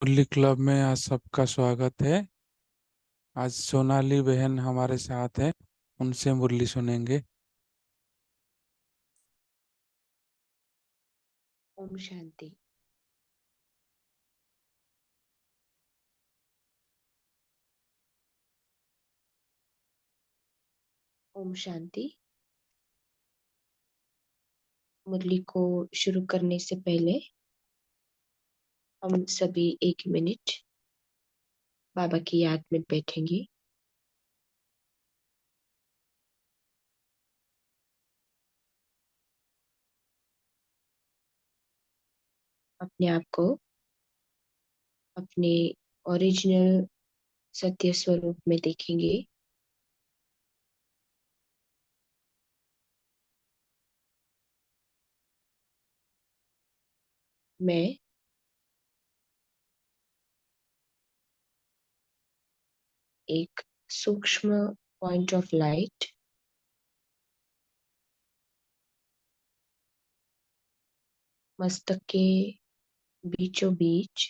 मुरली club में आज सबका स्वागत है। आज सोनाली बहन हमारे साथ है, उनसे मुरली सुनेंगे। ओम शांति। ओम शांति। मुरली को शुरू करने से पहले हम सभी 1 मिनट बाबा की याद में बैठेंगे। अपने आप को अपने ओरिजिनल सत्य स्वरूप में देखेंगे। मैं एक सूक्ष्म पॉइंट ऑफ लाइट मस्तक के बीचों बीच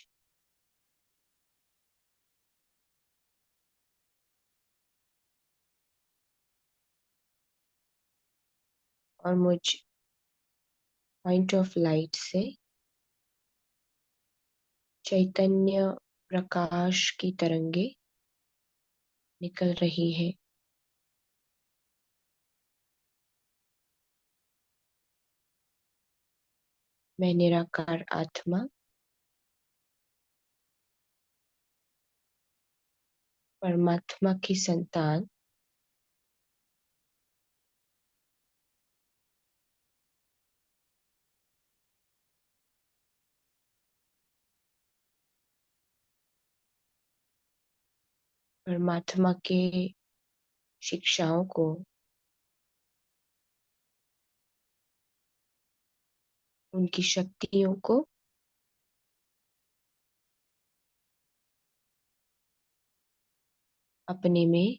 और मुझ पॉइंट ऑफ लाइट से चैतन्य प्रकाश की तरंगे निकल रही है। मैं निराकार आत्मा परमात्मा की संतान परमात्मा के शिक्षाओं को उनकी शक्तियों को अपने में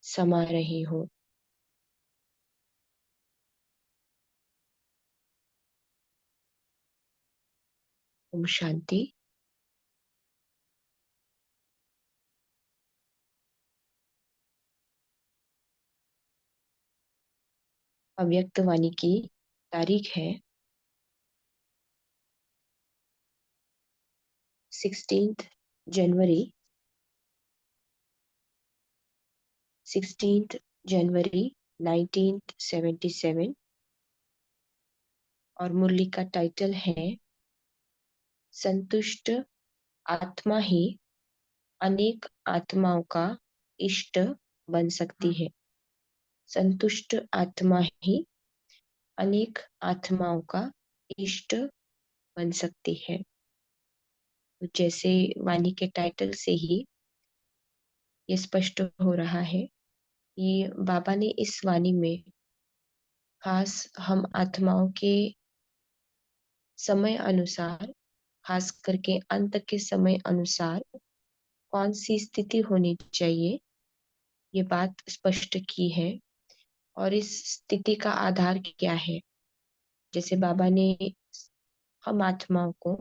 समा रही हूँ। ओम शांति। अव्यक्त वाणी की तारीख है 16 जनवरी 16 जनवरी 1977 और मुरली का टाइटल है संतुष्ट आत्मा ही अनेक आत्माओं का इष्ट बन सकती है। संतुष्ट आत्मा ही अनेक आत्माओं का इष्ट बन सकती है। तो जैसे वाणी के टाइटल से ही ये स्पष्ट हो रहा है कि बाबा ने इस वाणी में खास हम आत्माओं के समय अनुसार, खास करके अंत के समय अनुसार कौन सी स्थिति होनी चाहिए, ये बात स्पष्ट की है। और इस स्थिति का आधार क्या है। जैसे बाबा ने हम आत्माओं को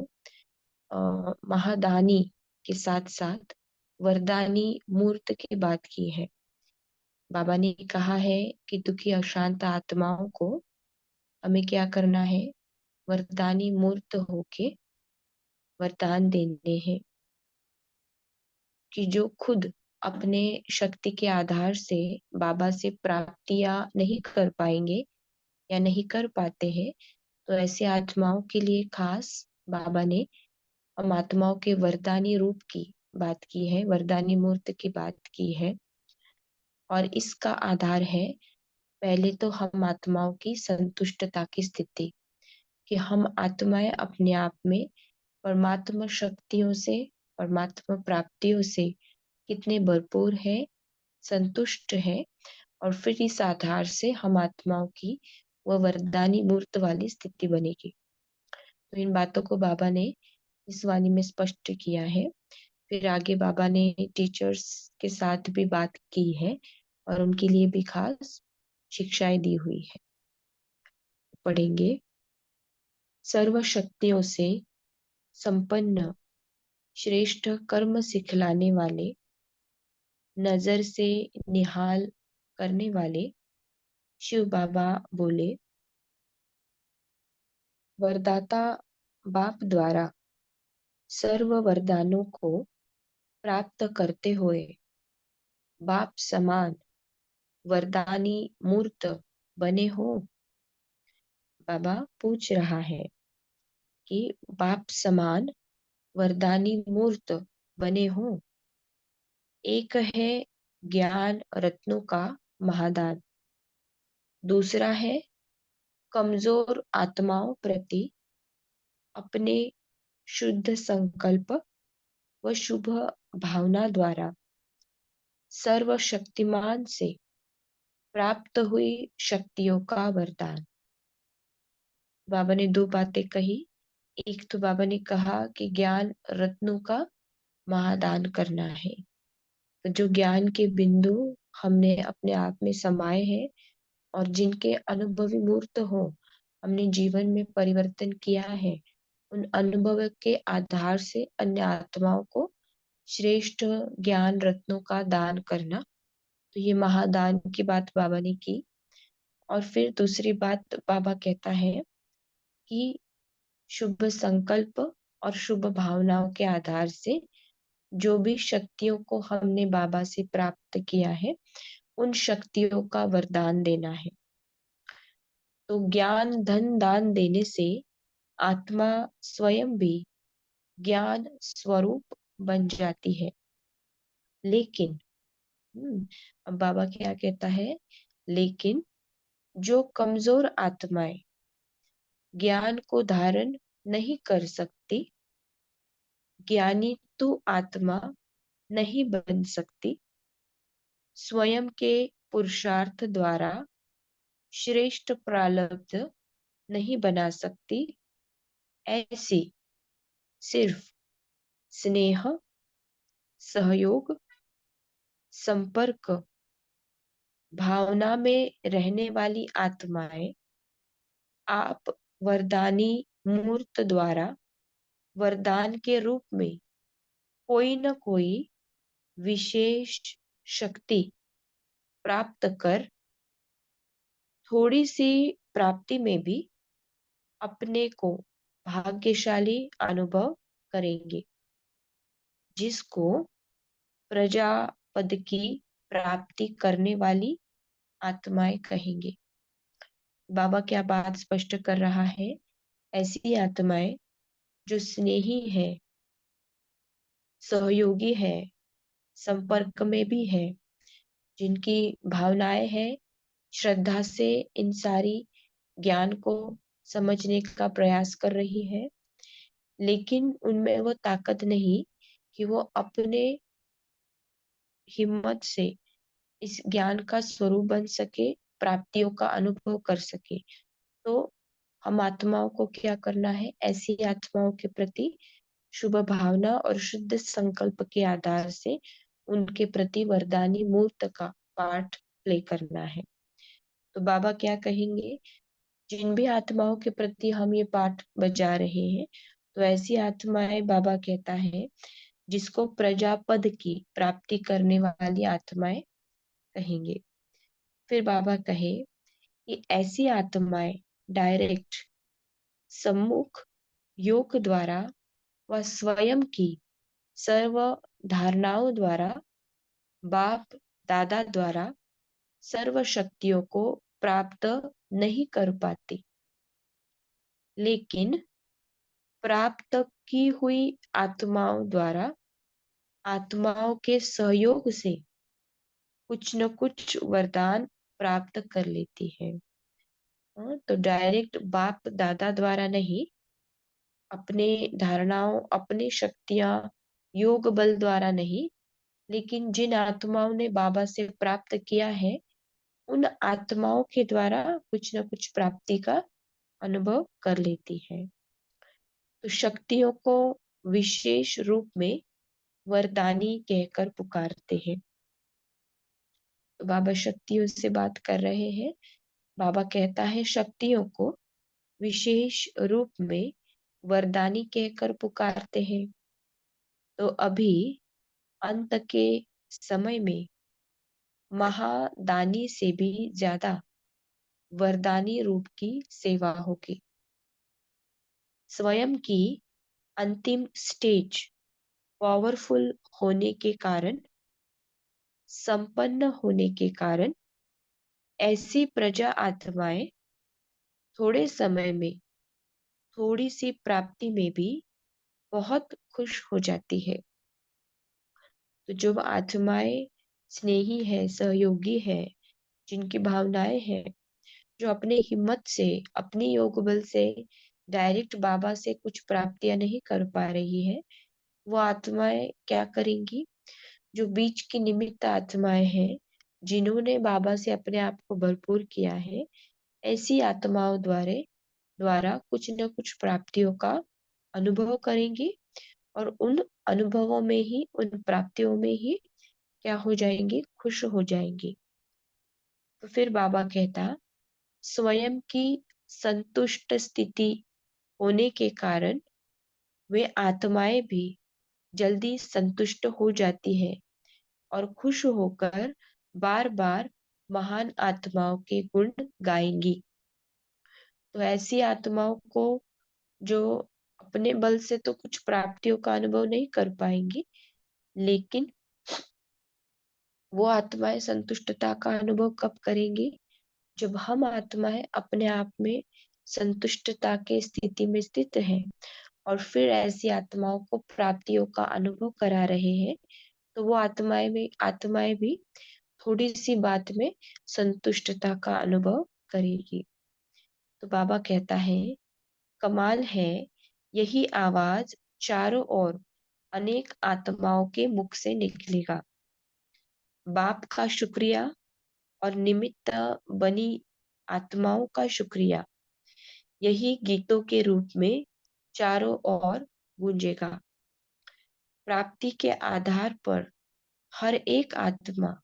महादानी के साथ साथ वरदानी मूर्त की बात की है। बाबा ने कहा है कि दुखी अशांत आत्माओं को हमें क्या करना है, वरदानी मूर्त होके वरदान देने हैं कि जो खुद अपने शक्ति के आधार से बाबा से प्राप्तियां नहीं कर पाएंगे या नहीं कर पाते हैं, तो ऐसे आत्माओं के लिए खास बाबा ने हम आत्माओं के वरदानी रूप की बात की है, वरदानी मूर्त की बात की है। और इसका आधार है पहले तो हम आत्माओं की संतुष्टता की स्थिति, कि हम आत्माएं अपने आप में परमात्मा शक्तियों से, परमात्मा प्राप्तियों से कितने भरपूर है, संतुष्ट है। और फिर इस आधार से हम आत्माओं की वह वरदानी मूर्त वाली स्थिति बनेगी। तो इन बातों को बाबा ने इस वाणी में स्पष्ट किया है। फिर आगे बाबा ने टीचर्स के साथ भी बात की है और उनके लिए भी खास शिक्षाएं दी हुई है। पढ़ेंगे। सर्व शक्तियों से संपन्न श्रेष्ठ कर्म सिखलाने वाले, नजर से निहाल करने वाले शिव बाबा बोले, वरदाता बाप द्वारा सर्व वरदानों को प्राप्त करते हुए बाप समान वरदानी मूर्त बने हो। बाबा पूछ रहा है कि बाप समान वरदानी मूर्त बने हो। एक है ज्ञान रत्नों का महादान, दूसरा है कमजोर आत्माओं प्रति अपने शुद्ध संकल्प व शुभ भावना द्वारा सर्वशक्तिमान से प्राप्त हुई शक्तियों का वरदान। बाबा ने दो बातें कही। एक तो बाबा ने कहा कि ज्ञान रत्नों का महादान करना है। तो जो ज्ञान के बिंदु हमने अपने आप में समाये हैं और जिनके अनुभवी मूर्त हो, हमने जीवन में परिवर्तन किया है, उन अनुभव के आधार से अन्य आत्माओं को श्रेष्ठ ज्ञान रत्नों का दान करना। तो ये महादान की बात बाबा ने की। और फिर दूसरी बात बाबा कहता है कि शुभ संकल्प और शुभ भावनाओं के आधार से जो भी शक्तियों को हमने बाबा से प्राप्त किया है, उन शक्तियों का वरदान देना है। तो ज्ञान धन दान देने से आत्मा स्वयं भी ज्ञान स्वरूप बन जाती है। लेकिन अब बाबा क्या कहता है, लेकिन जो कमजोर आत्माएं ज्ञान को धारण नहीं कर सकती, ज्ञानी तो आत्मा नहीं बन सकती, स्वयं के पुरुषार्थ द्वारा श्रेष्ठ प्रारब्ध नहीं बना सकती, ऐसी सिर्फ स्नेह, सहयोग, संपर्क भावना में रहने वाली आत्माएं आप वरदानी मूर्त द्वारा वरदान के रूप में कोई न कोई विशेष शक्ति प्राप्त कर थोड़ी सी प्राप्ति में भी अपने को भाग्यशाली अनुभव करेंगे, जिसको प्रजा पद की प्राप्ति करने वाली आत्माएं कहेंगे। बाबा क्या बात स्पष्ट कर रहा है, ऐसी आत्माएं जो स्नेही है, सहयोगी है, संपर्क में भी है, जिनकी भावनाएं हैं, श्रद्धा से इन सारी ज्ञान को समझने का प्रयास कर रही है, लेकिन उनमें वो ताकत नहीं कि वो अपने हिम्मत से इस ज्ञान का स्वरूप बन सके, प्राप्तियों का अनुभव कर सके। तो हम आत्माओं को क्या करना है, ऐसी आत्माओं के प्रति शुभ भावना और शुद्ध संकल्प के आधार से उनके प्रति वरदानी मूर्त का पाठ प्ले करना है। तो बाबा क्या कहेंगे, जिन भी आत्माओं के प्रति हम ये पाठ बजा रहे हैं, तो ऐसी आत्माएं बाबा कहता है जिसको प्रजापद की प्राप्ति करने वाली आत्माएं कहेंगे। फिर बाबा कहे कि ऐसी आत्माएं डायरेक्ट सम्मुख योग द्वारा व स्वयं की सर्व धारणाओं द्वारा बाप दादा द्वारा सर्व शक्तियों को प्राप्त नहीं कर पाती, लेकिन प्राप्त की हुई आत्माओं द्वारा आत्माओं के सहयोग से कुछ न कुछ वरदान प्राप्त कर लेती है। तो डायरेक्ट बाप दादा द्वारा नहीं, अपने धारणाओं, अपनी शक्तियां, योग बल द्वारा नहीं, लेकिन जिन आत्माओं ने बाबा से प्राप्त किया है, उन आत्माओं के द्वारा कुछ न कुछ प्राप्ति का अनुभव कर लेती है। तो शक्तियों को विशेष रूप में वरदानी कहकर पुकारते हैं। तो बाबा शक्तियों से बात कर रहे हैं। बाबा कहता है शक्तियों को विशेष रूप में वरदानी कहकर पुकारते हैं, तो अभी अंत के समय में महादानी से भी ज्यादा वरदानी रूप की सेवा होगी। स्वयं की अंतिम स्टेज पावरफुल होने के कारण, संपन्न होने के कारण ऐसी प्रजा आत्माएं थोड़े समय में थोड़ी सी प्राप्ति में भी बहुत खुश हो जाती है। तो जो आत्माएं स्नेही है, सहयोगी है, जिनकी भावनाएं हैं, जो अपने हिम्मत से, अपनी योग बल से डायरेक्ट बाबा से कुछ प्राप्तियां नहीं कर पा रही है, वो आत्माएं क्या करेंगी? जो बीच की निमित्त आत्माएं हैं, जिन्होंने बाबा से अपने आप को भरपूर किया है, ऐसी आत्माओं द्वारा द्वारा कुछ न कुछ प्राप्तियों का अनुभव करेंगी, और उन अनुभवों में ही, उन प्राप्तियों में ही क्या हो जाएंगी? खुश हो जाएंगी। तो फिर बाबा कहता, स्वयं की संतुष्ट स्थिति होने के कारण वे आत्माएं भी जल्दी संतुष्ट हो जाती हैं और खुश होकर बार बार महान आत्माओं के गुण गाएंगी। तो ऐसी आत्माओं को, जो अपने बल से तो कुछ प्राप्तियों का अनुभव नहीं कर पाएंगी, लेकिन वो आत्माएं संतुष्टता का अनुभव कब करेंगी? जब हम आत्माएं अपने आप में संतुष्टता के स्थिति में स्थित हैं और फिर ऐसी आत्माओं को प्राप्तियों का अनुभव करा रहे हैं, तो वो आत्माएं भी थोड़ी सी बात में संतुष्टता का अनुभव करेगी। तो बाबा कहता है, कमाल है, यही आवाज चारों ओर अनेक आत्माओं के मुख से निकलेगा। बाप का शुक्रिया और निमित्त बनी आत्माओं का शुक्रिया, यही गीतों के रूप में चारों ओर गूंजेगा। प्राप्ति के आधार पर हर एक आत्मा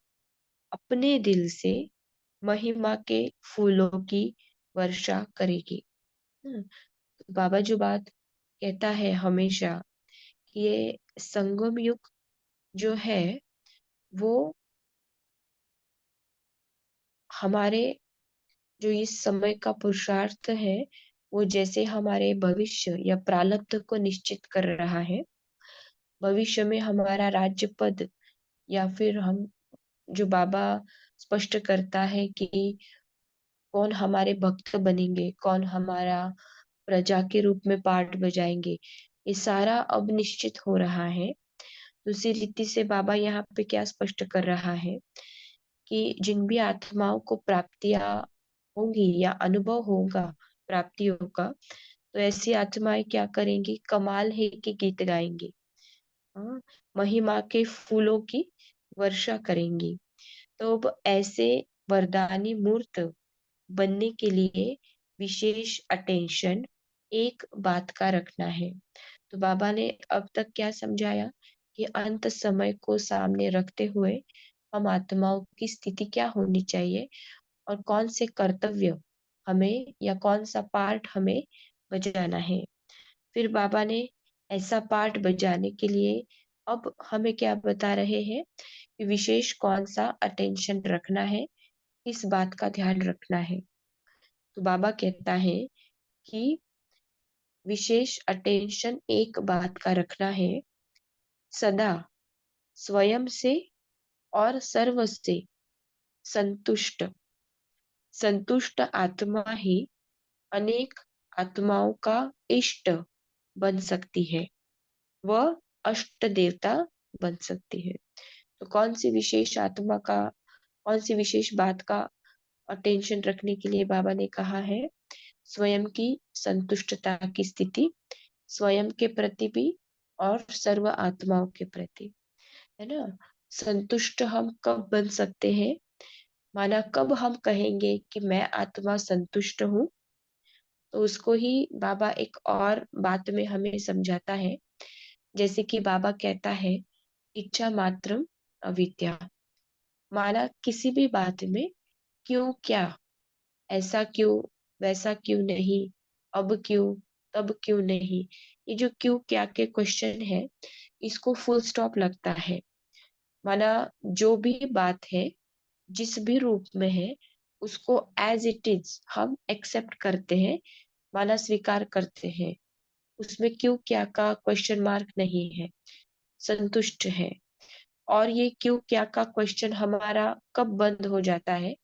अपने दिल से महिमा के फूलों की वर्षा करेगी। तो बाबा जो बात कहता है हमेशा, कि ये संगम युग जो है, वो हमारे, जो इस समय का पुरुषार्थ है, वो जैसे हमारे भविष्य या प्रारब्ध को निश्चित कर रहा है। भविष्य में हमारा राज्य पद, या फिर हम, जो बाबा स्पष्ट करता है कि कौन हमारे भक्त बनेंगे, कौन हमारा प्रजा के रूप में पार्ट बजाएंगे, ये सारा अब निश्चित हो रहा है। दूसरी रीति से बाबा यहाँ पे क्या स्पष्ट कर रहा है, कि जिन भी आत्माओं को प्राप्तियां होंगी या अनुभव होगा प्राप्तियों का, तो ऐसी आत्माएं क्या करेंगी? कमाल है कि गीत गाएंगी, हाँ, महिमा के फूलों की वर्षा करेंगी। तो अब ऐसे वरदानी मूर्त बनने के लिए विशेष अटेंशन एक बात का रखना है। तो बाबा ने अब तक क्या समझाया, कि अंत समय को सामने रखते हुए हम आत्माओं की स्थिति क्या होनी चाहिए, और कौन से कर्तव्य हमें, या कौन सा पार्ट हमें बजाना है। फिर बाबा ने ऐसा पार्ट बजाने के लिए अब हमें क्या बता रहे हैं, कि विशेष कौन सा अटेंशन रखना है, इस बात का ध्यान रखना है। तो बाबा कहता है कि विशेष अटेंशन एक बात का रखना है, सदा स्वयं से और सर्व से संतुष्ट संतुष्ट आत्मा ही अनेक आत्माओं का इष्ट बन सकती है, वह अष्ट देवता बन सकती है। तो कौन सी विशेष बात का अटेंशन रखने के लिए बाबा ने कहा है? स्वयं की संतुष्टता की स्थिति, स्वयं के प्रति भी और सर्व आत्माओं के प्रति, है ना। संतुष्ट हम कब बन सकते हैं? माना कब हम कहेंगे कि मैं आत्मा संतुष्ट हूँ? तो उसको ही बाबा एक और बात में हमें समझाता है। जैसे कि बाबा कहता है, इच्छा मात्रम अविद्या। माना किसी भी बात में क्यों क्या, ऐसा क्यों, वैसा क्यों नहीं, अब क्यों, तब क्यों नहीं। ये जो क्यों क्या के क्वेश्चन है, इसको फुल स्टॉप लगता है। माना जो भी बात है, जिस भी रूप में है, उसको एज इट इज हम एक्सेप्ट करते हैं, माना स्वीकार करते हैं। उसमें क्यों क्या का क्वेश्चन मार्क नहीं है, संतुष्ट है। और ये क्यों क्या का क्वेश्चन हमारा कब बंद हो जाता है,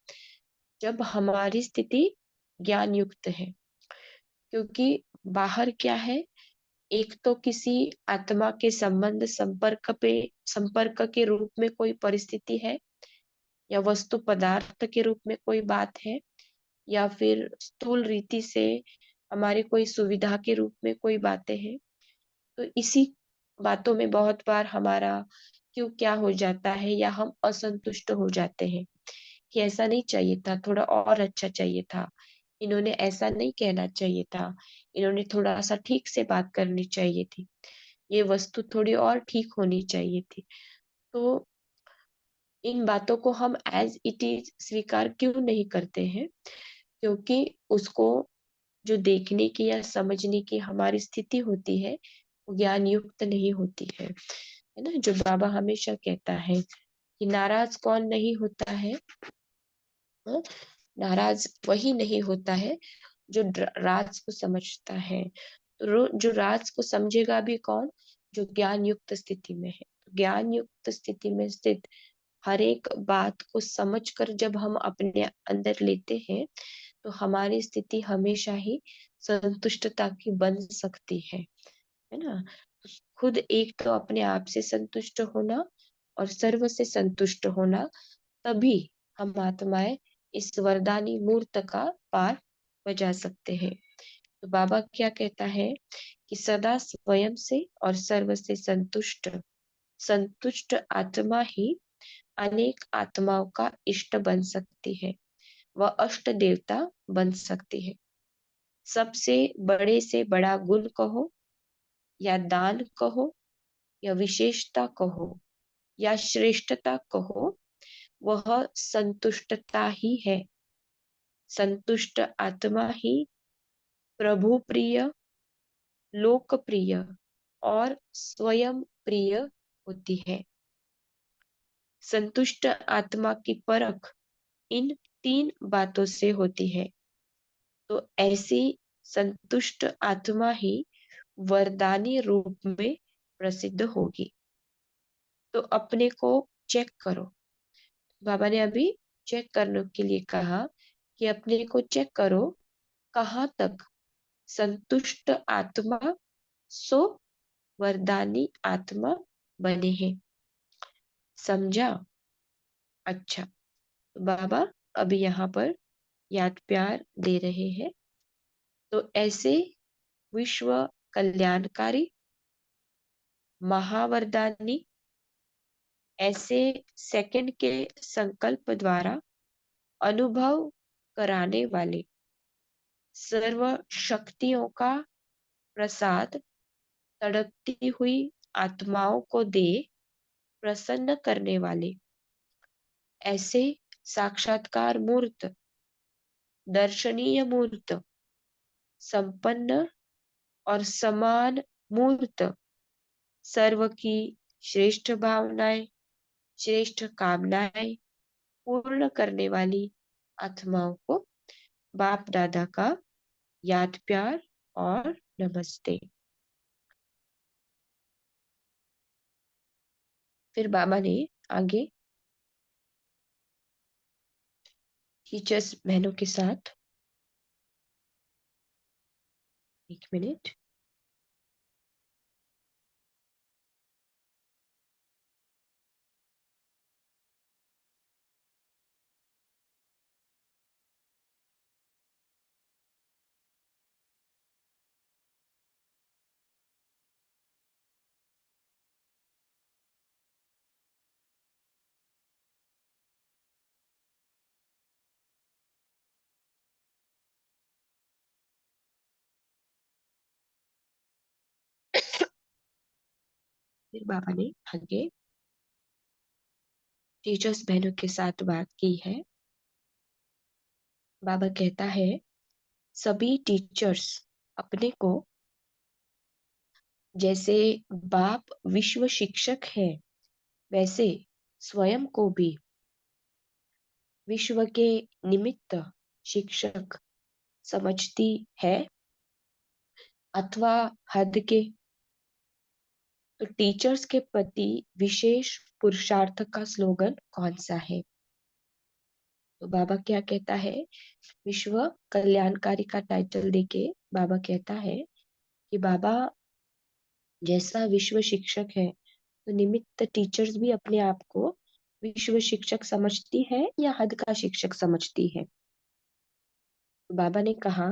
जब हमारी स्थिति ज्ञान युक्त है। क्योंकि बाहर क्या है, एक तो किसी आत्मा के संबंध संपर्क के रूप में कोई परिस्थिति है, या वस्तु पदार्थ के रूप में कोई बात है, या फिर स्थूल रीति से हमारी कोई सुविधा के रूप में कोई बातें हैं। तो इसी बातों में बहुत बार हमारा क्यों क्या हो जाता है, या हम असंतुष्ट हो जाते हैं कि ऐसा नहीं चाहिए था, थोड़ा और अच्छा चाहिए था, इन्होंने ऐसा नहीं कहना चाहिए था, इन्होंने थोड़ा सा ठीक से बात करनी चाहिए थी, ये वस्तु थोड़ी और ठीक होनी चाहिए थी। तो इन बातों को हम एज इट इज स्वीकार क्यों नहीं करते हैं? क्योंकि उसको जो देखने की या समझने की हमारी स्थिति होती है, वो ज्ञान युक्त नहीं होती है ना। जो बाबा हमेशा कहता है कि नाराज कौन नहीं होता है, हाँ? नाराज वही नहीं होता है जो राज को समझता है। तो जो राज को समझेगा भी कौन, जो ज्ञान युक्त स्थिति में है। ज्ञान युक्त स्थिति में स्थित हर एक बात को समझकर जब हम अपने अंदर लेते हैं, तो हमारी स्थिति हमेशा ही संतुष्टता की बन सकती है ना। तो खुद एक तो अपने आप से संतुष्ट होना और सर्व से संतुष्ट होना, तभी हम आत्माएं इस वरदानी मूर्त का पार बजा सकते हैं। तो बाबा क्या कहता है कि सदा स्वयं से और सर्व से संतुष्ट संतुष्ट आत्मा ही अनेक आत्माओं का इष्ट बन सकती है, वह अष्ट देवता बन सकती है। सबसे बड़े से बड़ा गुण कहो, या दान कहो, या विशेषता कहो, या श्रेष्ठता कहो, वह संतुष्टता ही है। संतुष्ट आत्मा ही प्रभु प्रिय, लोकप्रिय और स्वयं प्रिय होती है। संतुष्ट आत्मा की परख इन तीन बातों से होती है। तो ऐसी संतुष्ट आत्मा ही वरदानी रूप में प्रसिद्ध होगी। तो अपने को चेक करो। बाबा ने अभी चेक करने के लिए कहा कि अपने को चेक करो, कहाँ तक संतुष्ट आत्मा सो वरदानी आत्मा बने हैं। समझा? अच्छा, तो बाबा अभी यहाँ पर याद प्यार दे रहे हैं। तो ऐसे विश्व कल्याणकारी महावरदानी, ऐसे सेकंड के संकल्प द्वारा अनुभव कराने वाले, सर्व शक्तियों का प्रसाद तड़पती हुई आत्माओं को दे प्रसन्न करने वाले, ऐसे साक्षात्कार मूर्त, दर्शनीय मूर्त, संपन्न और समान मूर्त, सर्व की श्रेष्ठ भावनाएं, श्रेष्ठ कामनाएं पूर्ण करने वाली आत्माओं को बाप दादा का याद प्यार और नमस्ते। फिर बाबा ने आगे टीचर्स बहनों के साथ, एक मिनट, फिर बाबा ने आगे टीचर्स बहनों के साथ बात की है। बाबा कहता है, सभी टीचर्स अपने को जैसे बाप विश्व शिक्षक है, वैसे स्वयं को भी विश्व के निमित्त शिक्षक समझती है, अथवा हद के। तो टीचर्स के प्रति विशेष पुरुषार्थ का स्लोगन कौन सा है? तो बाबा क्या कहता है, विश्व कल्याणकारी का टाइटल देके बाबा कहता है कि बाबा जैसा विश्व शिक्षक है, तो निमित्त टीचर्स भी अपने आप को विश्व शिक्षक समझती है या हद का शिक्षक समझती है? तो बाबा ने कहा,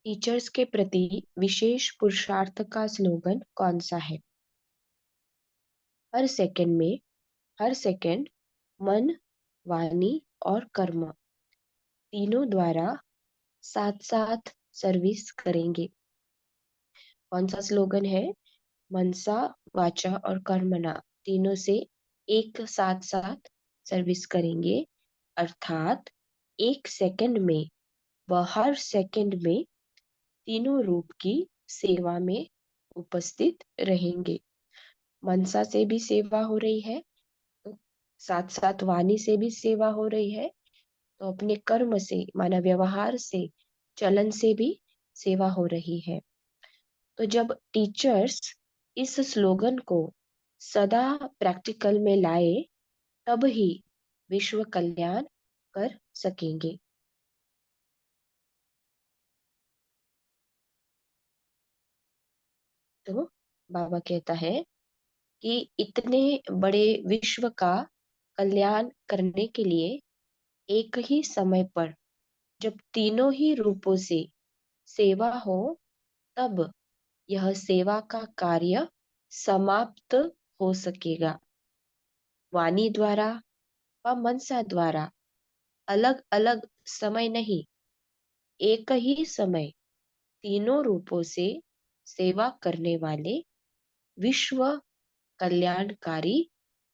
टीचर्स के प्रति विशेष पुरुषार्थ का स्लोगन कौन सा है? हर सेकंड में, हर सेकंड मन, वाणी और कर्म तीनों द्वारा साथ साथ सर्विस करेंगे। कौन सा स्लोगन है? मनसा, वाचा और कर्मणा तीनों से एक साथ साथ सर्विस करेंगे, अर्थात एक सेकंड में व हर सेकंड में तीनों रूप की सेवा में उपस्थित रहेंगे। मनसा से भी सेवा हो रही है, तो साथ साथ वाणी से भी सेवा हो रही है, तो अपने कर्म से माना व्यवहार से, चलन से भी सेवा हो रही है। तो जब टीचर्स इस स्लोगन को सदा प्रैक्टिकल में लाए, तब ही विश्व कल्याण कर सकेंगे। तो बाबा कहता है कि इतने बड़े विश्व का कल्याण करने के लिए एक ही समय पर जब तीनों ही रूपों से सेवा हो, तब यह सेवा का कार्य समाप्त हो सकेगा। वाणी द्वारा व मनसा द्वारा अलग अलग समय नहीं, एक ही समय तीनों रूपों से सेवा करने वाले विश्व कल्याणकारी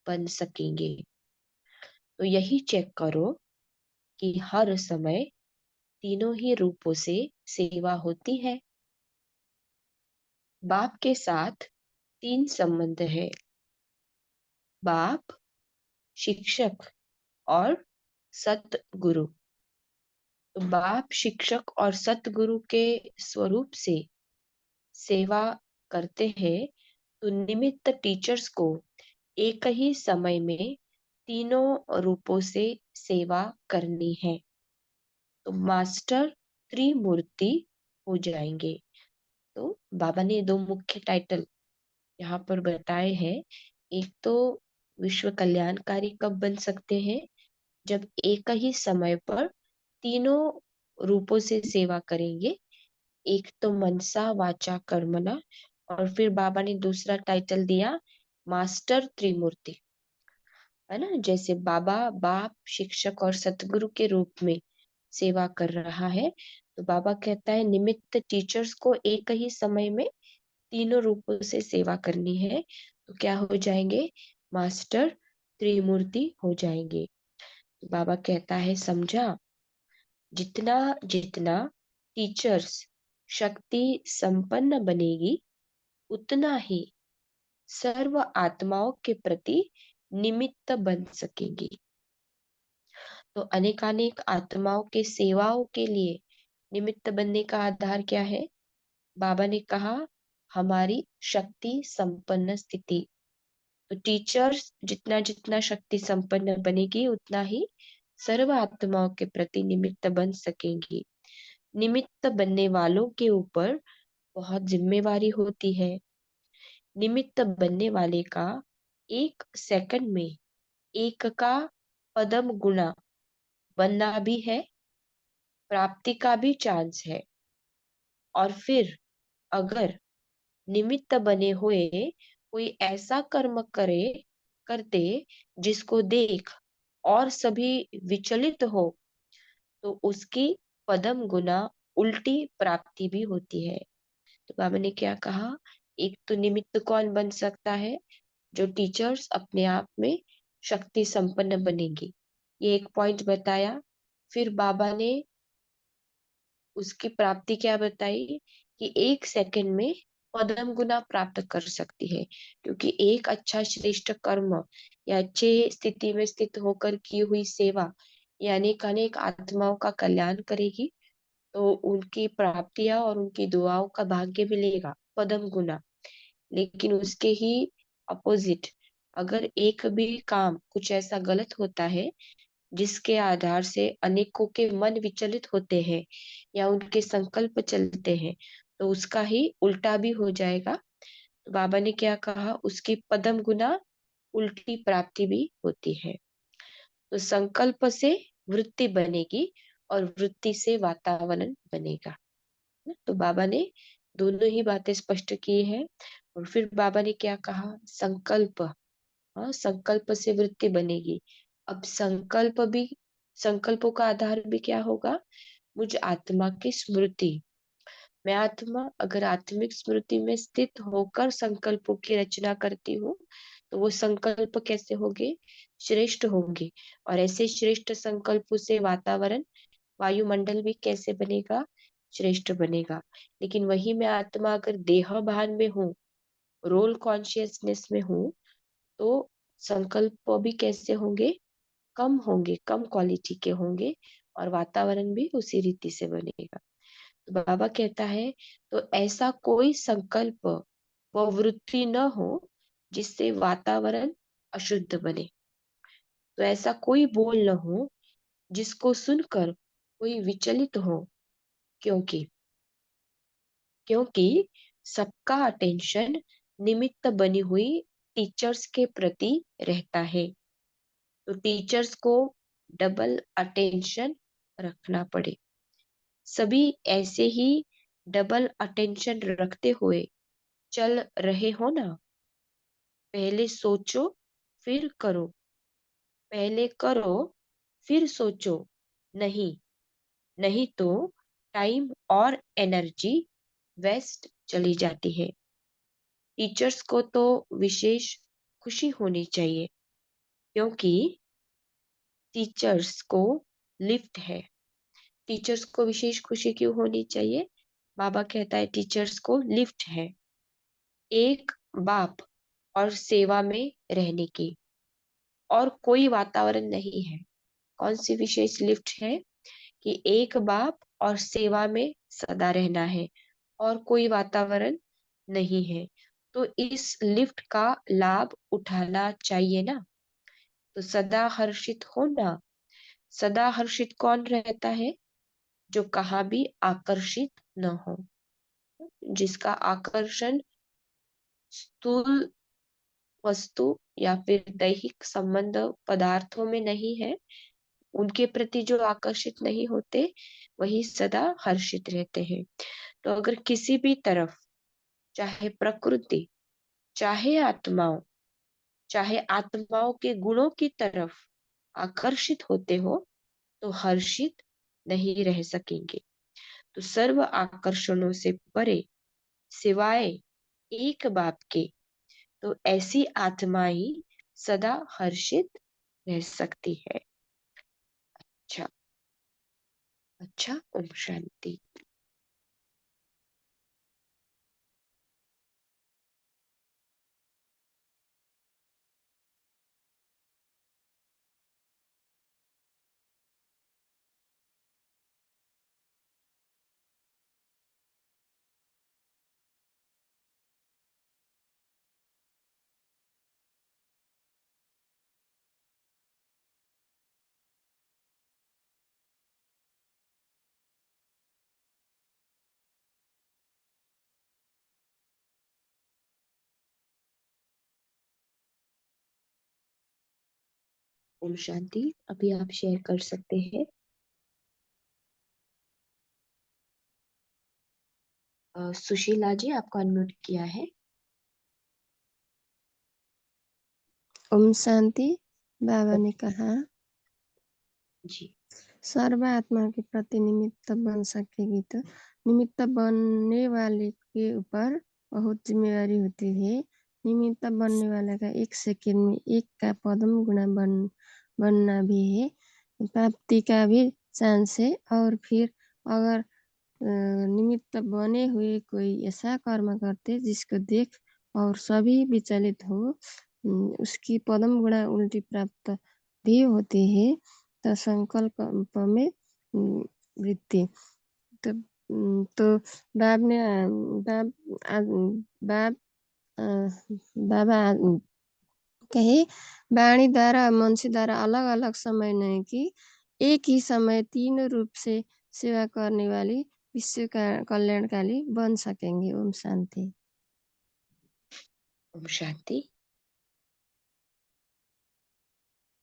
बन सकेंगे। तो यही चेक करो कि हर समय तीनों ही रूपों से सेवा होती है। बाप के साथ तीन संबंध है, बाप, शिक्षक और सतगुरु। तो बाप, शिक्षक और सतगुरु के स्वरूप से सेवा करते हैं, तो निमित्त टीचर्स को एक ही समय में तीनों रूपों से सेवा करनी है, तो मास्टर त्रिमूर्ति हो जाएंगे। तो बाबा ने दो मुख्य टाइटल यहाँ पर बताए हैं। एक तो विश्व कल्याणकारी कब बन सकते हैं, जब एक ही समय पर तीनों रूपों से सेवा करेंगे, एक तो मनसा, वाचा, कर्मणा, और फिर बाबा ने दूसरा टाइटल दिया मास्टर त्रिमूर्ति, है ना। जैसे बाबा बाप, शिक्षक और सतगुरु के रूप में सेवा कर रहा है, तो बाबा कहता है निमित्त टीचर्स को एक ही समय में तीनों रूपों से सेवा करनी है, तो क्या हो जाएंगे? मास्टर त्रिमूर्ति हो जाएंगे। तो बाबा कहता है, समझा, जितना जितना टीचर्स शक्ति संपन्न बनेगी, उतना ही सर्व आत्माओं के प्रति निमित्त बन सकेंगी। तो अनेकानेक आत्माओं के सेवाओं के लिए निमित्त बनने का आधार क्या है? बाबा ने कहा, हमारी शक्ति संपन्न स्थिति। तो टीचर्स जितना जितना शक्ति संपन्न बनेगी, उतना ही सर्व आत्माओं के प्रति निमित्त बन सकेंगी। निमित्त बनने वालों के ऊपर बहुत जिम्मेवारी होती है। निमित्त बनने वाले का एक सेकंड में एक का पदम गुना बनना भी है, प्राप्ति का भी चांस है। और फिर अगर निमित्त बने हुए कोई ऐसा कर्म करते जिसको देख और सभी विचलित हो, तो उसकी पदम गुना उल्टी प्राप्ति भी होती है। तो बाबा ने क्या कहा, एक तो निमित्त कौन बन सकता है? जो टीचर्स अपने आप में शक्ति संपन्न बनेगी। ये एक पॉइंट बताया। फिर बाबा ने उसकी प्राप्ति क्या बताई कि 1 सेकंड में पद्म गुना प्राप्त कर सकती है, क्योंकि एक अच्छा श्रेष्ठ कर्म या अच्छे स्थिति में स्थित होकर की हुई सेवा यानी अनेक आत्माओं का कल्याण करेगी, तो उनकी प्राप्तियां और उनकी दुआओं का भाग्य मिलेगा पद्म गुना। लेकिन उसके ही अपोजिट, अगर एक भी काम कुछ ऐसा गलत होता है जिसके आधार से अनेकों के मन विचलित होते हैं या उनके संकल्प चलते हैं, तो उसका ही उल्टा भी हो जाएगा। तो बाबा ने क्या कहा, उसकी पदम गुना उल्टी प्राप्ति भी होती है। तो संकल्प से वृत्ति बनेगी और वृत्ति से वातावरण बनेगा। तो बाबा ने दोनों ही बातें स्पष्ट की है। और फिर बाबा ने क्या कहा, संकल्प, हाँ, संकल्प से वृत्ति बनेगी। अब संकल्पों का आधार भी क्या होगा, मुझ आत्मा की स्मृति। मैं आत्मा अगर आत्मिक स्मृति में स्थित होकर संकल्पों की रचना करती हूँ, तो वो संकल्प कैसे होंगे, श्रेष्ठ होंगे। और ऐसे श्रेष्ठ संकल्पों से वातावरण, वायुमंडल भी कैसे बनेगा, श्रेष्ठ बनेगा। लेकिन वही मैं आत्मा अगर देह भान में हूँ, रोल कॉन्शियसनेस में हूँ, तो संकल्प भी कैसे होंगे, कम होंगे, कम क्वालिटी के होंगे, और वातावरण भी उसी रीति से बनेगा। तो बाबा कहता है, तो ऐसा कोई संकल्प व वृत्ति न हो जिससे वातावरण अशुद्ध बने। तो ऐसा कोई बोल न हो जिसको सुनकर कोई विचलित हो, क्योंकि क्योंकि सबका अटेंशन निमित्त बनी हुई टीचर्स के प्रति रहता है। तो टीचर्स को डबल अटेंशन रखना पड़े। सभी ऐसे ही डबल अटेंशन रखते हुए चल रहे हो ना। पहले सोचो फिर करो, पहले करो फिर सोचो। नहीं, नहीं तो टाइम और एनर्जी वेस्ट चली जाती है। टीचर्स को तो विशेष खुशी होनी चाहिए, क्योंकि टीचर्स को लिफ्ट है। टीचर्स को विशेष खुशी क्यों होनी चाहिए, बाबा कहता है टीचर्स को लिफ्ट है, एक बाप और सेवा में रहने की, और कोई वातावरण नहीं है। कौन सी विशेष लिफ्ट है, कि एक बाप और सेवा में सदा रहना है, और कोई वातावरण नहीं है। तो इस लिफ्ट का लाभ उठाना चाहिए ना। तो सदा हर्षित होना, सदा हर्षित कौन रहता है, जो कहाँ भी आकर्षित न हो, जिसका आकर्षण स्थूल वस्तु या फिर दैहिक संबंध पदार्थों में नहीं है, उनके प्रति जो आकर्षित नहीं होते, वही सदा हर्षित रहते हैं। तो अगर किसी भी तरफ, चाहे प्रकृति, चाहे आत्माओं, चाहे आत्माओं के गुणों की तरफ आकर्षित होते हो, तो हर्षित नहीं रह सकेंगे। तो सर्व आकर्षणों से परे, सिवाय एक बाप के, तो ऐसी आत्मा ही सदा हर्षित रह सकती है। अच्छा, अच्छा, ओम शांति। ओम शांति। अभी आप शेयर कर सकते हैं। सुशीला जी, आपको अनम्यूट किया है। ओम शांति। बाबा ने कहा, जी। सर्व आत्मा के प्रति निमित्त बन सकेगी तो निमित्त बनने वाले के ऊपर बहुत जिम्मेवारी होती है। निमित्त बनने वाला का 1 सेकंड में एक का पदम गुना बनना भी है। प्राप्ति का भी चांस है। और फिर अगर निमित्त बने हुए कोई ऐसा कर्म करते जिसको देख और सभी विचलित हो, उसकी परम गुणा उल्टी प्राप्त भी होती है। तो संकल्प में वृत्ति। तो बाब ने बाब बाब बाबा कहे, वाणी द्वारा मनुष्य द्वारा अलग अलग समय नहीं की, एक ही समय तीनों रूप से सेवा करने वाली विश्व का कल्याणकारी बन सकेंगे। ओम शांति। ओम शांति।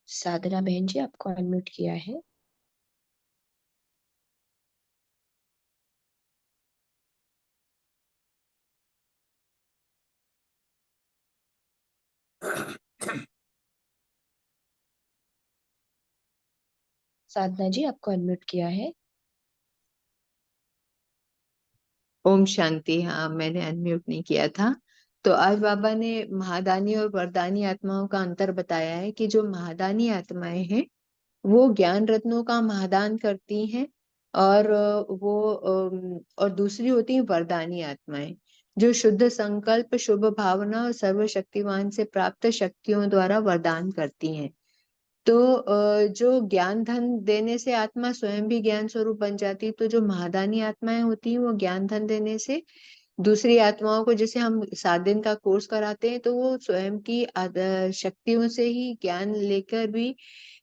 साधना बहन जी, आपको अनम्यूट किया है। साधना जी, आपको अनम्यूट किया है। ओम शांति। हाँ, मैंने अनम्यूट नहीं किया था। तो आज बाबा ने महादानी और वरदानी आत्माओं का अंतर बताया है कि जो महादानी आत्माएं हैं वो ज्ञान रत्नों का महादान करती हैं, और और दूसरी होती है वरदानी आत्माएं जो शुद्ध संकल्प, शुभ भावना और सर्वशक्तिवान से प्राप्त शक्तियों द्वारा वरदान करती हैं। तो जो ज्ञान धन देने से आत्मा स्वयं भी ज्ञान स्वरूप बन जाती है, तो जो महादानी आत्माएं होती हैं वो ज्ञान धन देने से दूसरी आत्माओं को, जैसे हम 7 दिन का कोर्स कराते हैं, तो वो स्वयं की शक्तियों से ही ज्ञान लेकर भी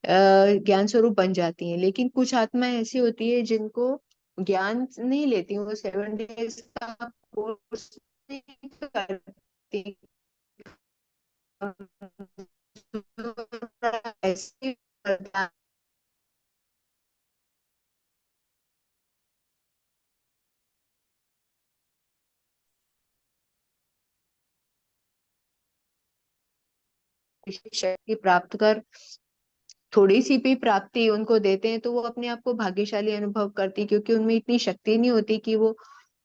ज्ञान स्वरूप बन जाती हैं। लेकिन कुछ आत्माएं ऐसी होती है जिनको ज्ञान नहीं लेती, वो 7 डेज का कोर्स नहीं करती, ऐसे शक्ति प्राप्त कर थोड़ी सी भी प्राप्ति उनको देते हैं तो वो अपने आप को भाग्यशाली अनुभव करती, क्योंकि उनमें इतनी शक्ति नहीं होती कि वो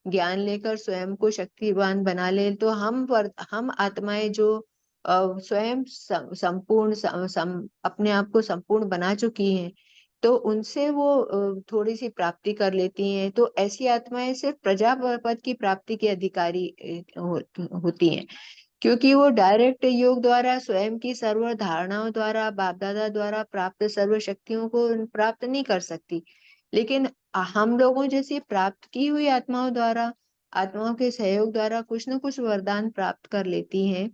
ज्ञान लेकर स्वयं को शक्तिवान बना ले। तो हम आत्माएं जो स्वयं संपूर्ण अपने आप को संपूर्ण बना चुकी हैं, तो उनसे वो थोड़ी सी प्राप्ति कर लेती हैं। तो ऐसी आत्माएं सिर्फ प्रजापद की प्राप्ति के अधिकारी होती हैं, क्योंकि वो डायरेक्ट योग द्वारा, स्वयं की सर्व धारणाओं द्वारा, बाप दादा द्वारा प्राप्त सर्व शक्तियों को प्राप्त नहीं कर सकती। लेकिन हम लोगों जैसी प्राप्त की हुई आत्माओं द्वारा, आत्माओं के सहयोग द्वारा कुछ न कुछ वरदान प्राप्त कर लेती हैं।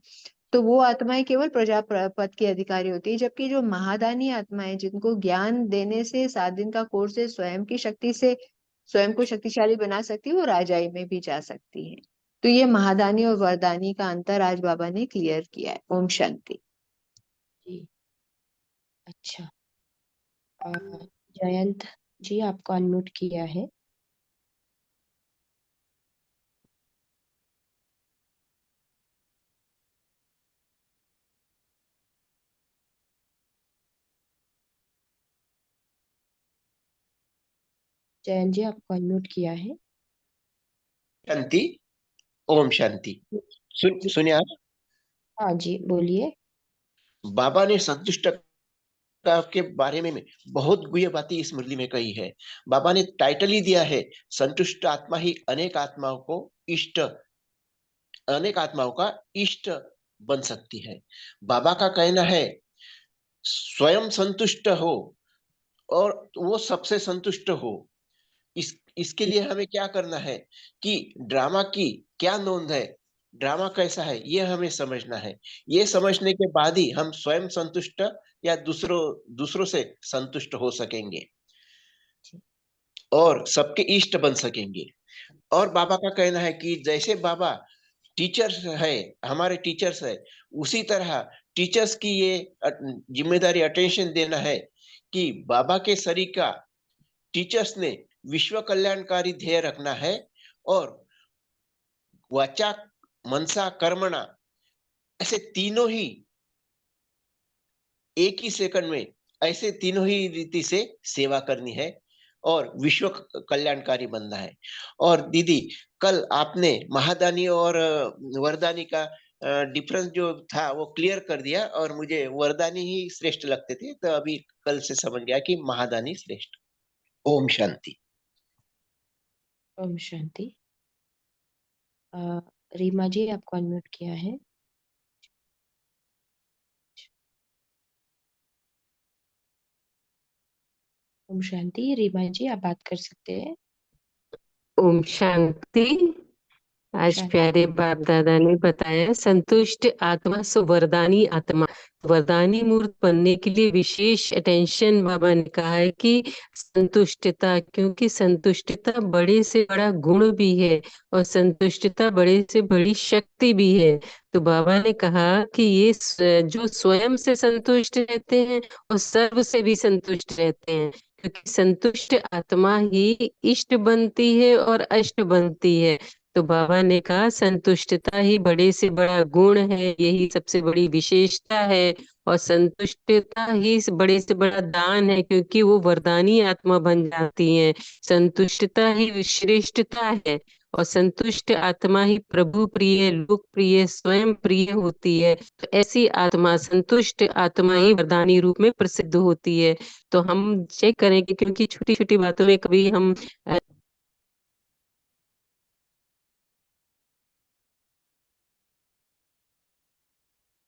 तो वो आत्माएं केवल प्रजापद की अधिकारी होती है। जबकि जो महादानी आत्माएं, जिनको ज्ञान देने से 7 दिन का कोर्स से स्वयं की शक्ति से स्वयं को शक्तिशाली बना सकती है, वो राजाई में भी जा सकती है। तो ये महादानी और वरदानी का अंतर आज बाबा ने क्लियर किया है। ओम शांति। जी, अच्छा। जयंत जी, आपको अनम्यूट किया है। जयंत जी, आपको अनम्यूट किया है। शांति। ओम शांति। जी, सुनिए आप, हाँ जी, बोलिए। बाबा ने संतुष्ट के बारे में बहुत गुह्य बातें इस मुरली में कही है। बाबा ने टाइटल ही दिया है, संतुष्ट आत्मा ही अनेक आत्माओं का इष्ट बन सकती है। बाबा का कहना है, स्वयं संतुष्ट हो और वो सबसे संतुष्ट हो। इसके लिए हमें क्या करना है कि ड्रामा की क्या नोंद है, ड्रामा कैसा है, ये हमें समझना है। ये समझने के बाद ही हम स्वयं संतुष्ट या दूसरों से संतुष्ट हो सकेंगे और सबके इष्ट बन सकेंगे। और बाबा का कहना है कि जैसे बाबा टीचर्स है, हमारे टीचर्स है, उसी तरह टीचर्स की ये जिम्मेदारी, अटेंशन देना है कि बाबा के शरीर का टीचर्स ने विश्व कल्याणकारी ध्येय रखना है, और वाचा, मनसा, कर्मणा, ऐसे तीनों ही एक ही सेकंड में, ऐसे तीनों ही रीति से सेवा करनी है और विश्व कल्याणकारी बनना है। और दीदी, कल आपने महादानी और वरदानी का डिफरेंस जो था वो क्लियर कर दिया और मुझे वरदानी ही श्रेष्ठ लगते थे, तो अभी कल से समझ गया कि महादानी श्रेष्ठ। ओम शांति। ओम शांति। रीमा जी, आपको अनम्यूट किया है। ओम शांति। रीमा जी, आप बात कर सकते हैं। ओम शांति। आज शांति। प्यारे बाप दादा ने बताया संतुष्ट आत्मा सो वरदानी आत्मा। वरदानी मूर्त बनने के लिए विशेष अटेंशन बाबा ने कहा है कि संतुष्टता, क्योंकि संतुष्टता बड़े से बड़ा गुण भी है और संतुष्टता बड़े से बड़ी शक्ति भी है। तो बाबा ने कहा कि ये जो स्वयं से संतुष्ट रहते हैं और सर्व से भी संतुष्ट रहते हैं, क्योंकि संतुष्ट आत्मा ही इष्ट बनती है और अष्ट बनती है। तो बाबा ने कहा संतुष्टता ही बड़े से बड़ा गुण है, यही सबसे बड़ी विशेषता है और संतुष्टता ही बड़े से बड़ा दान है, क्योंकि वो वरदानी आत्मा बन जाती है। संतुष्टता ही श्रेष्ठता है और संतुष्ट आत्मा ही प्रभु प्रिय, लोक प्रिय, स्वयं प्रिय होती है। तो ऐसी आत्मा, संतुष्ट आत्मा ही वरदानी रूप में प्रसिद्ध होती है। तो हम चेक करेंगे, क्योंकि छोटी छोटी बातों में कभी हम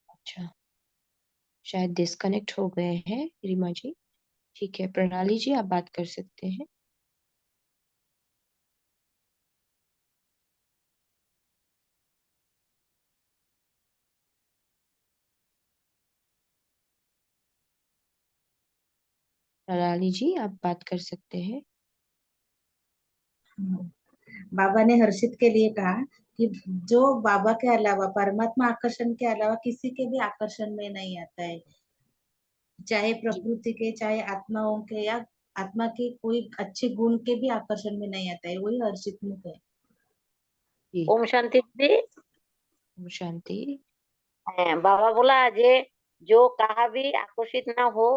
अच्छा, शायद डिस्कनेक्ट हो गए हैं रीमा जी। ठीक है, प्रणाली जी, आप बात कर सकते हैं। प्रणाली जी, आप बात कर सकते हैं। बाबा ने हर्षित के लिए कहा कि जो बाबा के अलावा, परमात्मा आकर्षण के अलावा किसी के भी आकर्षण में नहीं आता है, चाहे प्रकृति के, चाहे आत्माओं के, या आत्मा के कोई अच्छे गुण के भी आकर्षण में नहीं आता है। वही हर्षित मुख है। जी, ओम शांति दीदी। ओम शांति। बाबा बोला जे जो कहा भी आकर्षित ना हो,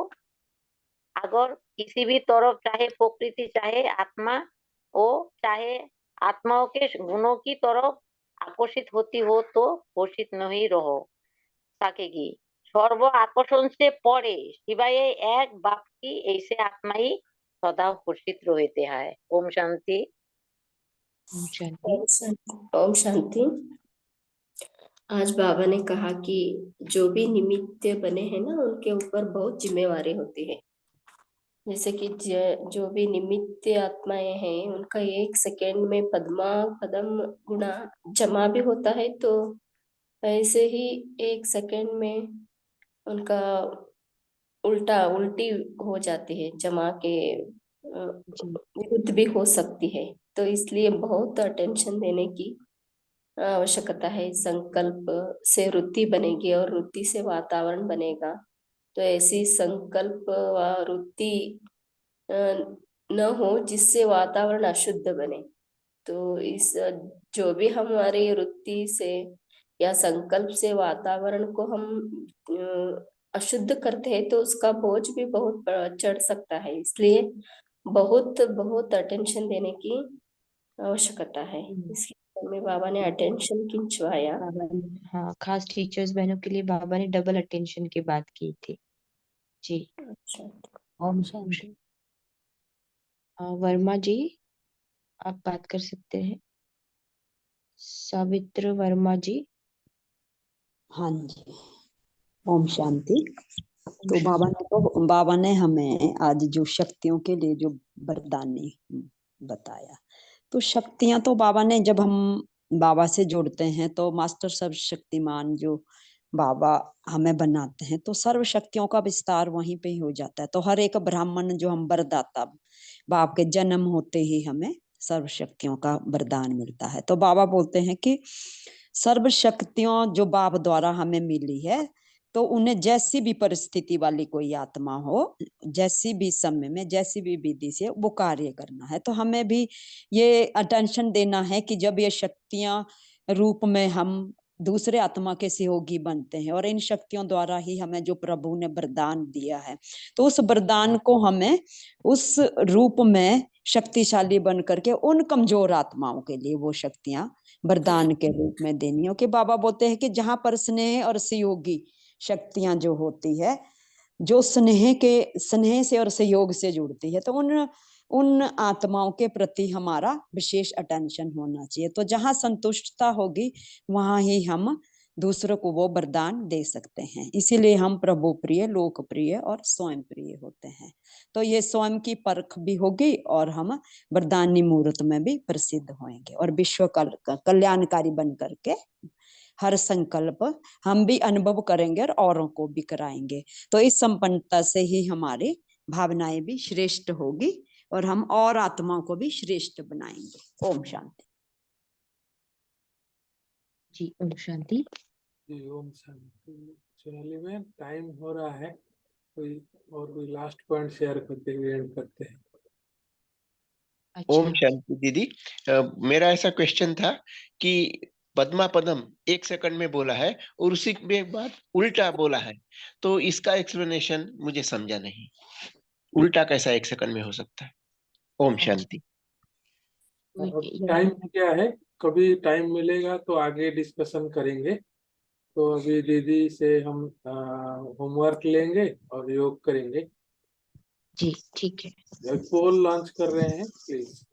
अगर किसी भी तरफ, चाहे प्रकृति चाहे आत्मा हो, चाहे आत्माओं के गुणों की तरफ आकर्षित होती हो तो घोषित नहीं रहो सकेगी। सर्व आकर्षण से परे सिवाय एक बाप की ऐसे आत्मा ही सदा घोषित रहते हैं। ओम शांति। ओम शांति। ओम शांति। आज बाबा ने कहा कि जो भी निमित्त बने हैं ना, उनके ऊपर बहुत जिम्मेवारी होती है। जैसे कि जो भी निमित्त आत्माएं हैं, उनका एक सेकेंड में पद्मा पदम गुणा जमा भी होता है, तो ऐसे ही एक सेकेंड में उनका उल्टी हो जाती है, जमा के विरुद्ध भी हो सकती है। तो इसलिए बहुत अटेंशन देने की आवश्यकता है। संकल्प से वृत्ति बनेगी और वृत्ति से वातावरण बनेगा। तो ऐसी संकल्प व वृत्ति न हो जिससे वातावरण अशुद्ध बने। तो इस जो भी हमारी वृत्ति से या संकल्प से वातावरण को हम अशुद्ध करते हैं, तो उसका बोझ भी बहुत चढ़ सकता है। इसलिए बहुत बहुत अटेंशन देने की आवश्यकता है। इसलिए में बाबा ने अटेंशन खिंचवाया। हाँ, खास टीचर्स बहनों के लिए बाबा ने डबल अटेंशन की बात की थी। जी। अच्छा, ओम शांति। वर्मा जी, आप बात कर सकते हैं। सावित्र वर्मा जी। हाँ जी, ओम शांति। तो बाबा ने हमें आज जो शक्तियों के लिए जो वरदानी बताया, तो शक्तियां तो बाबा ने, जब हम बाबा से जुड़ते हैं तो मास्टर सर्वशक्तिमान जो बाबा हमें बनाते हैं, तो सर्व शक्तियों का विस्तार वहीं पे ही हो जाता है। तो हर एक ब्राह्मण जो हम वरदाता, बाप के जन्म होते ही हमें सर्व शक्तियों का वरदान मिलता है। तो बाबा बोलते हैं कि सर्व शक्तियों जो बाप द्वारा हमें मिली है, तो उन्हें जैसी भी परिस्थिति वाली कोई आत्मा हो, जैसी भी समय में, जैसी भी विधि से वो कार्य करना है। तो हमें भी ये अटेंशन देना है कि जब ये शक्तियां रूप में हम दूसरे आत्मा के सहयोगी बनते हैं और इन शक्तियों द्वारा ही हमें जो प्रभु ने वरदान दिया है, तो उस वरदान को हमें उस रूप में शक्तिशाली बन करके उन कमजोर आत्माओं के लिए वो शक्तियां वरदान के रूप में देनी हो। कि बाबा बोलते हैं कि जहां पर स्नेह और सहयोगी शक्तियां जो होती है, जो स्नेह से और सहयोग से जुड़ती है, तो उन आत्माओं के प्रति हमारा विशेष अटेंशन होना चाहिए। तो जहां संतुष्टता होगी वहां ही हम दूसरों को वो वरदान दे सकते हैं। इसीलिए हम प्रभु प्रिय, लोकप्रिय और स्वयं प्रिय होते हैं। तो ये स्वयं की परख भी होगी और हम वरदानी मुहूर्त में भी प्रसिद्ध होंगे और विश्व कल्याणकारी बन करके हर संकल्प हम भी अनुभव करेंगे और औरों को भी कराएंगे। तो इस संपन्नता से ही हमारी भावनाएं भी श्रेष्ठ होगी और हम और आत्माओं को भी श्रेष्ठ बनाएंगे। ओम शांति। जी ओम शांति। जी ओम शांति। सोनाली मैम, टाइम हो रहा है, कोई लास्ट पॉइंट शेयर करते हुए एंड करते हैं। ओम अच्छा शांति दीदी। मेरा ऐसा क्वेश्चन था कि पद्मा पदम 1 सेकंड में बोला है और उसी में बाद उल्टा बोला है, तो इसका एक्सप्लेनेशन मुझे समझा नहीं। उल्टा कैसा 1 सेकंड में हो सकता है? ओम अच्छा शांति। टाइम क्या है, कभी टाइम मिलेगा तो आगे डिस्कशन करेंगे। तो अभी दीदी से हम होमवर्क लेंगे और योग करेंगे। जी ठीक है। एक पोल लॉन्च कर रहे हैं, प्लीज।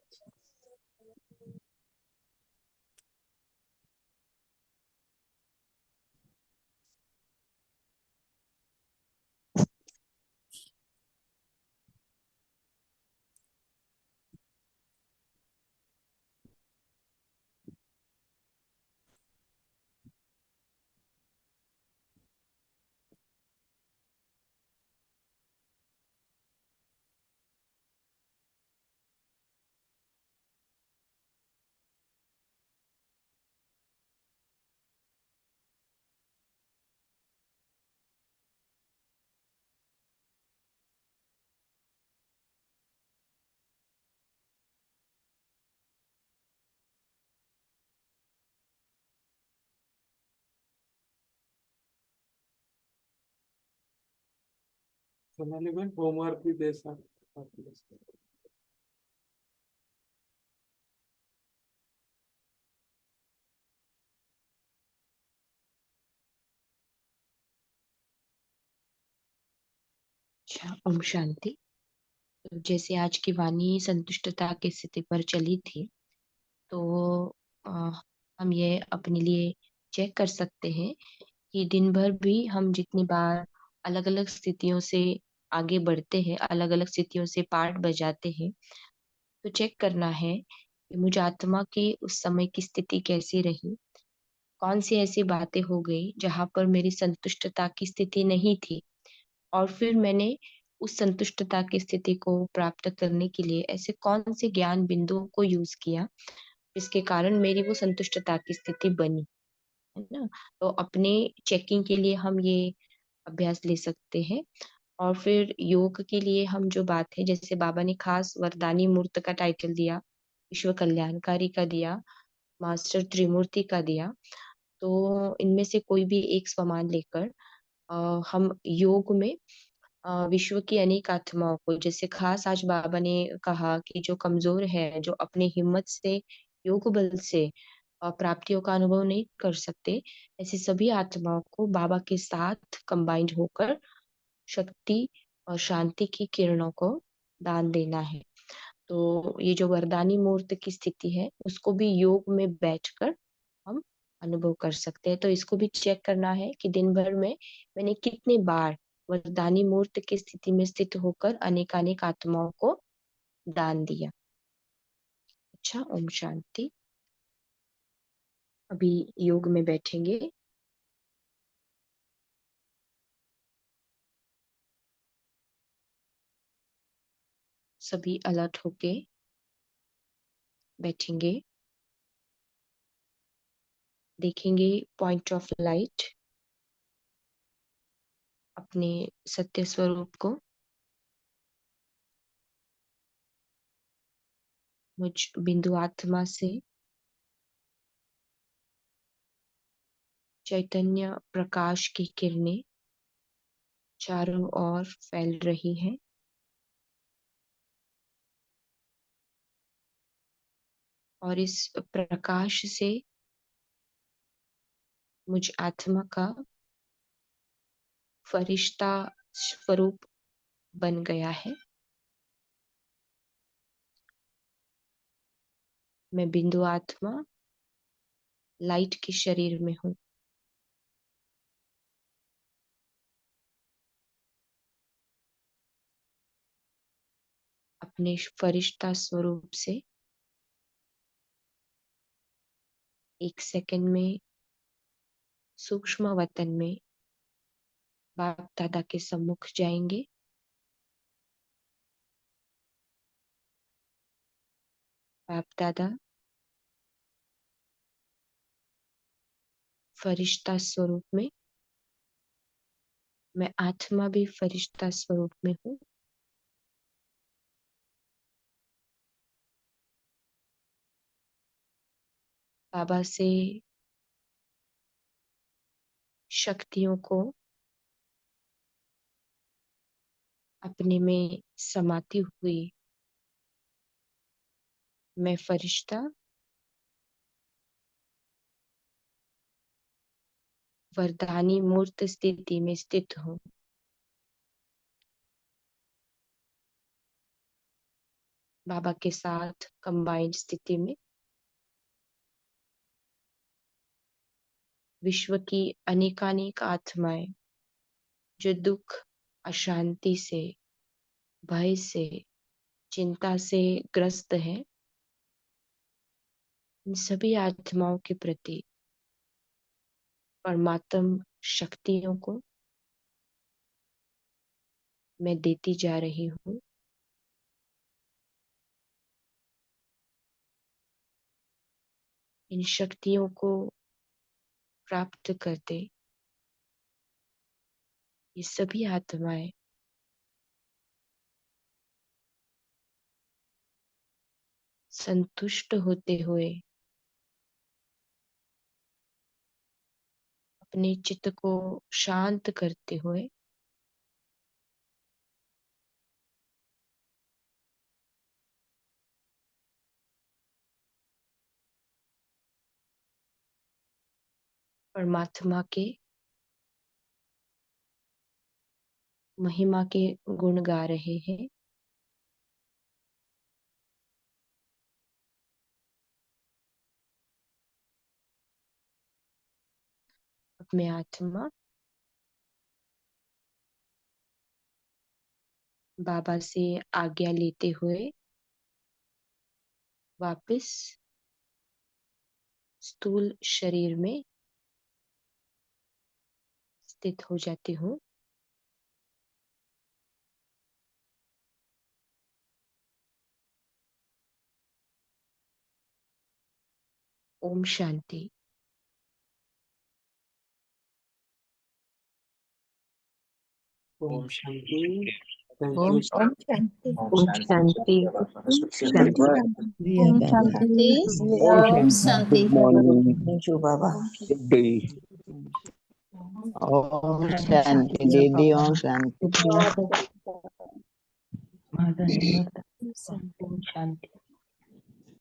सोनाली मैम, होमवर्क भी दे सकते। अच्छा ओम शांति। तो जैसे आज की वाणी संतुष्टता की स्थिति पर चली थी, तो अ, हम ये अपने लिए चेक कर सकते हैं कि दिन भर भी हम जितनी बार अलग अलग स्थितियों से आगे बढ़ते हैं, अलग अलग स्थितियों से पार्ट बजाते हैं, तो चेक करना है कि मुझ आत्मा की उस समय की स्थिति कैसी रही, कौन सी ऐसी बातें हो गई जहां पर मेरी संतुष्टता की स्थिति नहीं थी, और फिर मैंने उस संतुष्टता की स्थिति को प्राप्त करने के लिए ऐसे कौन से ज्ञान बिंदुओं को यूज किया जिसके कारण मेरी वो संतुष्टता की स्थिति बनी, है ना। तो अपने चेकिंग के लिए हम ये अभ्यास ले सकते हैं। और फिर योग के लिए हम जो बात है, जैसे बाबा ने खास वरदानी मूर्त का टाइटल दिया, विश्व कल्याणकारी का दिया, मास्टर त्रिमूर्ति का दिया, तो इनमें से कोई भी एक स्वमान लेकर हम योग में विश्व की अनेक आत्माओं को, जैसे खास आज बाबा ने कहा कि जो कमजोर है, जो अपने हिम्मत से, योग बल से प्राप्तियों का अनुभव नहीं कर सकते, ऐसी सभी आत्माओं को बाबा के साथ कंबाइंड होकर शक्ति और शांति की किरणों को दान देना है। तो ये जो वरदानी मूर्त की स्थिति है, उसको भी योग में बैठकर हम अनुभव कर सकते हैं। तो इसको भी चेक करना है कि दिन भर में मैंने कितने बार वरदानी मूर्त की स्थिति में स्थित होकर अनेकानेक आत्माओं को दान दिया। अच्छा ओम शांति। अभी योग में बैठेंगे। सभी अलर्ट होके बैठेंगे। देखेंगे पॉइंट ऑफ लाइट, अपने सत्य स्वरूप को, मुझ बिंदु आत्मा से चैतन्य प्रकाश की किरणें चारों ओर फैल रही हैं। और इस प्रकाश से मुझ आत्मा का फरिश्ता स्वरूप बन गया है। मैं बिंदु आत्मा लाइट के शरीर में हूँ। अपने फरिश्ता स्वरूप से 1 सेकंड में सूक्ष्म वतन में बाप दादा के सम्मुख जाएंगे। बाप दादा फरिश्ता स्वरूप में, मैं आत्मा भी फरिश्ता स्वरूप में हूँ। बाबा से शक्तियों को अपने में समाती हुई मैं फरिश्ता वरदानी मूर्त स्थिति में स्थित हूँ। बाबा के साथ कंबाइंड स्थिति में विश्व की अनेकानेक आत्माएं जो दुख, अशांति से, भय से, चिंता से ग्रस्त है, इन सभी आत्माओं के प्रति परमात्म शक्तियों को मैं देती जा रही हूँ। इन शक्तियों को प्राप्त करते ये सभी आत्माएं संतुष्ट होते हुए अपने चित्त को शांत करते हुए परमात्मा के महिमा के गुण गा रहे हैं। अपने आत्मा बाबा से आज्ञा लेते हुए वापस स्थूल शरीर में स्थित हो जाती हूँ। ओम शांति। ओम शांति। थैंक ओम यू। शांति। ओम शांति। शांति। ओम शांति। ओम शांति। Good morning. थैंक यू बाबा। Good day. ओम शांति दीदी। ओम शांति। धन्यवाद। ओम शांति।